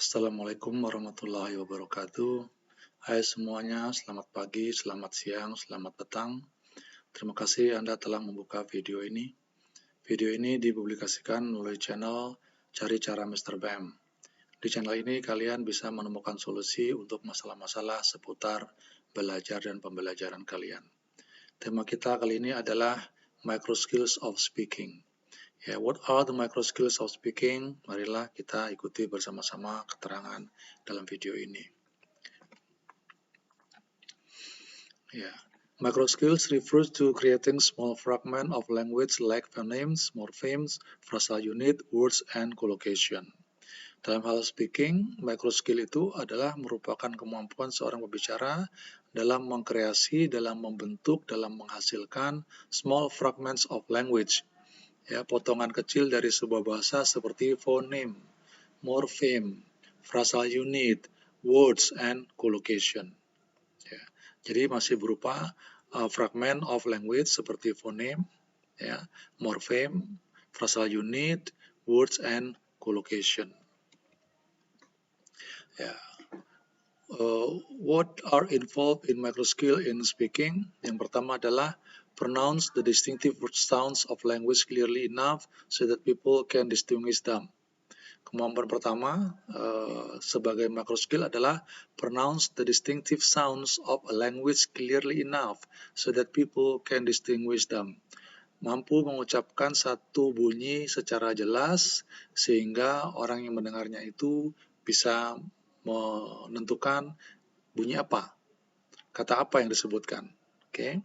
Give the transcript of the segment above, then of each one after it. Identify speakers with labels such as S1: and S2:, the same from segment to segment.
S1: Assalamualaikum warahmatullahi wabarakatuh. Hai semuanya, selamat pagi, selamat siang, selamat petang. Terima kasih Anda telah membuka video ini. Video ini dipublikasikan melalui channel Cari Cara Mr. Bam. Di channel ini kalian bisa menemukan solusi untuk masalah-masalah seputar belajar dan pembelajaran kalian. Tema kita kali ini adalah Micro Skills of Speaking. Ya, what are the micro skills of speaking? Marilah kita ikuti bersama-sama keterangan dalam video ini. Ya, micro skills refers to creating small fragment of language like phonemes, morphemes, phrasal unit, words, and collocation. Dalam hal speaking, micro skill itu adalah merupakan kemampuan seorang pembicara dalam mengkreasi, dalam membentuk, dalam menghasilkan small fragments of language. Ya, potongan kecil dari sebuah bahasa seperti phoneme, morpheme, phrasal unit, words, and collocation. Ya, jadi masih berupa fragment of language seperti phoneme, ya, morpheme, phrasal unit, words, and collocation. Ya. What are involved in micro skill in speaking? Yang pertama adalah pronounce the distinctive sounds of language clearly enough so that people can distinguish them. Kemampuan pertama sebagai macro skill adalah pronounce the distinctive sounds of a language clearly enough so that people can distinguish them. Mampu mengucapkan satu bunyi secara jelas sehingga orang yang mendengarnya itu bisa menentukan bunyi apa, kata apa yang disebutkan. Okay.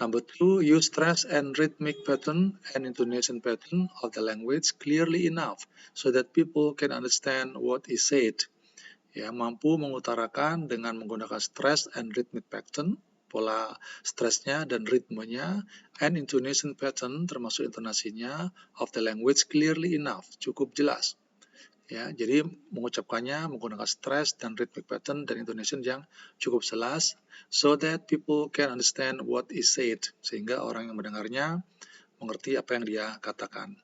S1: Number 2, use stress and rhythmic pattern and intonation pattern of the language clearly enough so that people can understand what is said. Ya, mampu mengutarakan dengan menggunakan stress and rhythmic pattern, pola stresnya dan ritmenya, and intonation pattern termasuk intonasinya of the language clearly enough, cukup jelas. Ya, jadi mengucapkannya menggunakan stress dan rhythmic pattern dan intonation yang cukup jelas so that people can understand what is said, sehingga orang yang mendengarnya mengerti apa yang dia katakan.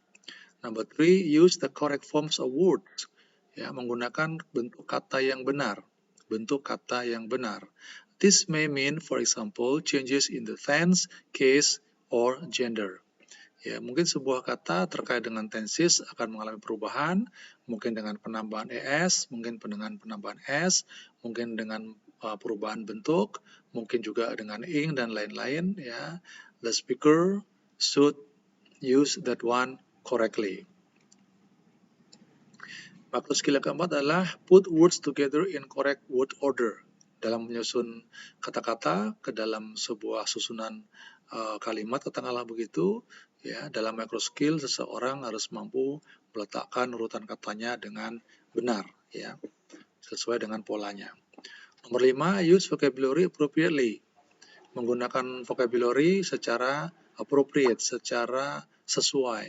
S1: Number 3, use the correct forms of words. Ya, menggunakan bentuk kata yang benar. Bentuk kata yang benar. This may mean, for example, changes in the tense, case, or gender. Ya, mungkin sebuah kata terkait dengan tenses akan mengalami perubahan, mungkin dengan penambahan es, mungkin dengan penambahan s, mungkin dengan perubahan bentuk, mungkin juga dengan ing dan lain-lain. Ya, the speaker should use that one correctly. Macro skill yang keempat adalah put words together in correct word order. Dalam menyusun kata-kata ke dalam sebuah susunan kalimat, katakanlah begitu. Ya, dalam micro skill seseorang harus mampu meletakkan urutan katanya dengan benar, ya, sesuai dengan polanya. Nomor 5, use vocabulary appropriately. Menggunakan vocabulary secara appropriate, secara sesuai.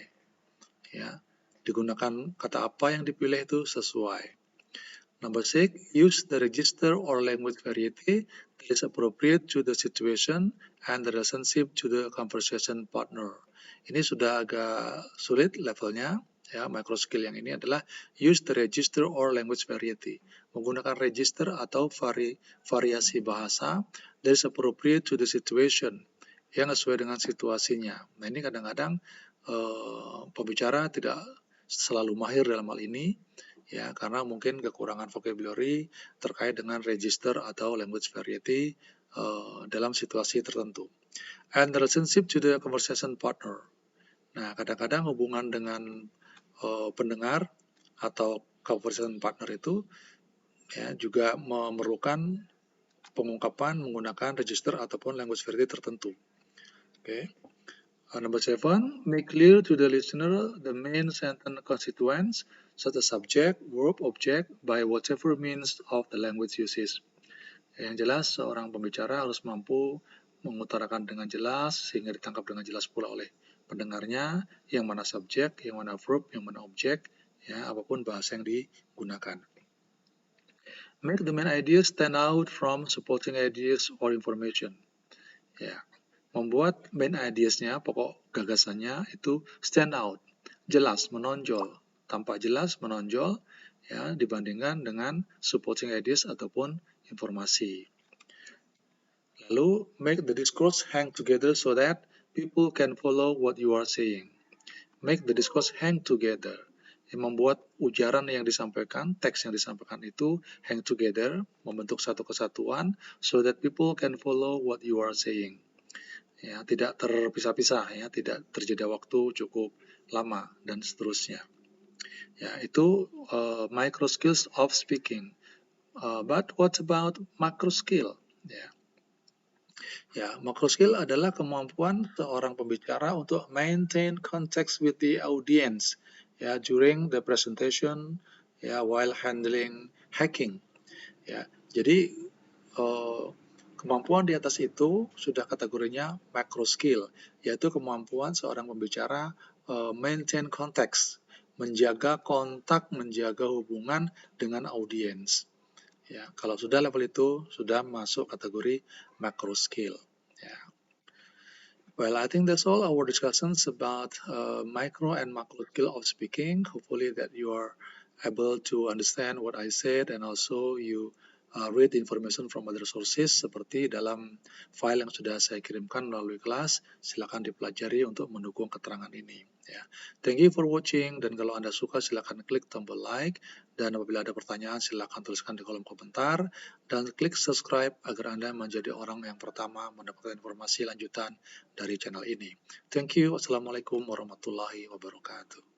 S1: Ya, digunakan kata apa yang dipilih itu sesuai. Number 6, use the register or language variety that is appropriate to the situation and the relationship to the conversation partner. Ini sudah agak sulit levelnya, ya. Micro skill yang ini adalah use the register or language variety. Menggunakan register atau variasi bahasa that is appropriate to the situation, yang sesuai dengan situasinya. Nah, ini kadang-kadang pembicara tidak selalu mahir dalam hal ini, ya, karena mungkin kekurangan vocabulary terkait dengan register atau language variety dalam situasi tertentu. And the relationship to the conversation partner. Nah, kadang-kadang hubungan dengan pendengar atau conversation partner itu, ya, juga memerlukan pengungkapan menggunakan register ataupun language variety tertentu. Okay. Number 7, make clear to the listener the main sentence constituents such as subject, verb, object by whatever means of the language uses. Yang jelas, seorang pembicara harus mampu mengutarakan dengan jelas sehingga ditangkap dengan jelas pula oleh pendengarnya, yang mana subjek, yang mana verb, yang mana objek, ya, apapun bahasa yang digunakan. Make the main ideas stand out from supporting ideas or information. Ya, membuat main ideas-nya, pokok gagasannya itu stand out, jelas, menonjol, tampak jelas, menonjol, ya, dibandingkan dengan supporting ideas ataupun informasi. Lalu, make the discourse hang together so that people can follow what you are saying. Make the discourse hang together. Membuat ujaran yang disampaikan, teks yang disampaikan itu hang together, membentuk satu kesatuan, so that people can follow what you are saying. Ya, tidak terpisah-pisah, ya, tidak terjeda waktu cukup lama dan seterusnya. Ya, itu micro skills of speaking. But what about macro skill? Ya, macro skill adalah kemampuan seorang pembicara untuk maintain context with the audience, ya, during the presentation, ya, while handling hacking. Ya, jadi kemampuan di atas itu sudah kategorinya macro skill, yaitu kemampuan seorang pembicara maintain context, menjaga kontak, menjaga hubungan dengan audiens. Ya, kalau sudah level itu sudah masuk kategori macro skill. Ya. Well, I think that's all our discussions about micro and macro skill of speaking. Hopefully that you are able to understand what I said and also you read information from other sources seperti dalam file yang sudah saya kirimkan melalui kelas. Silakan dipelajari untuk mendukung keterangan ini. Ya. Thank you for watching dan kalau Anda suka silakan klik tombol like dan apabila ada pertanyaan silakan tuliskan di kolom komentar dan klik subscribe agar Anda menjadi orang yang pertama mendapatkan informasi lanjutan dari channel ini. Thank you. Wassalamualaikum warahmatullahi wabarakatuh.